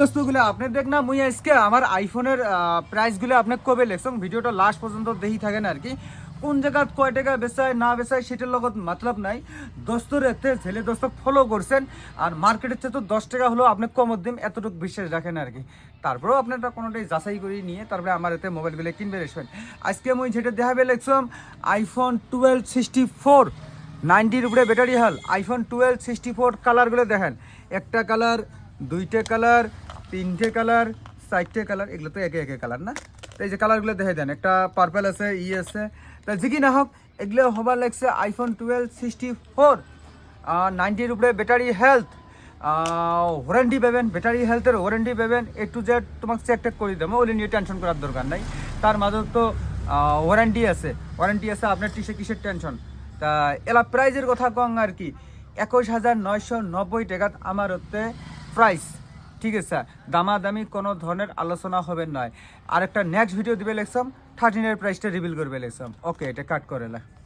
দোস্তগুলো আপনি দেখ না মুই আজকে আমার আইফোনের প্রাইসগুলো আপনি কবে লেখছং ভিডিওটা লাস্ট পর্যন্ত দেখি থাকেন আর কি কোন জায়গা কয় টাকা বেচায় না বেচায় সেটার লগত মতলব নাই দোস্তর এতে ছেলে দোস্ত ফলো করছেন আর মার্কেটের চেয়ে তো 10 টাকা হলো আপনি কমত দিন এতটুকু বিশ্বাস রাখেন আর কি তারপরেও আপনারা কোনোটাই যাচাই করে নিয়ে তারপরে আমার এতে মোবাইলগুলো কিনবে রেসবেন আজকে মুই যেটা দেখাবে লেখছম আইফোন 1264 90 উপরে ব্যাটারি হাল আইফোন 1264 কালারগুলো দেখেন একটা কালার দুইটা কালার তিনটে কালার চারটে কালার এগুলো তো একে একে কালার না তো এই যে কালারগুলো দেখে দেন একটা পার্পল আছে আছে তা যে কি না হোক এগুলো হবার লাগছে আইফোন 1264 90 উপরে ব্যাটারি হেলথ ওয়ারেন্টি পাবেন ব্যাটারি হেলথের ওয়ারেন্টি পাবেন A to Z তোমাকে চেক টেক করে দেবো ওগুলো নিয়ে টেনশন করার দরকার নাই তার মাঝে তো ওয়ারেন্টি আছে আপনার কিসের টেনশন তা এলা প্রাইজের কথা কং আর কি 21,990 টাকা আমার হচ্ছে প্রাইস ঠিক আছে দামাদামি কোনো ধরনের আলোচনা হবে নয় আরেকটা নেক্সট ভিডিও দিবে লেখছাম 13 এর প্রাইসটা রিভিল করবে লেখছাম ওকে এটা কাট করে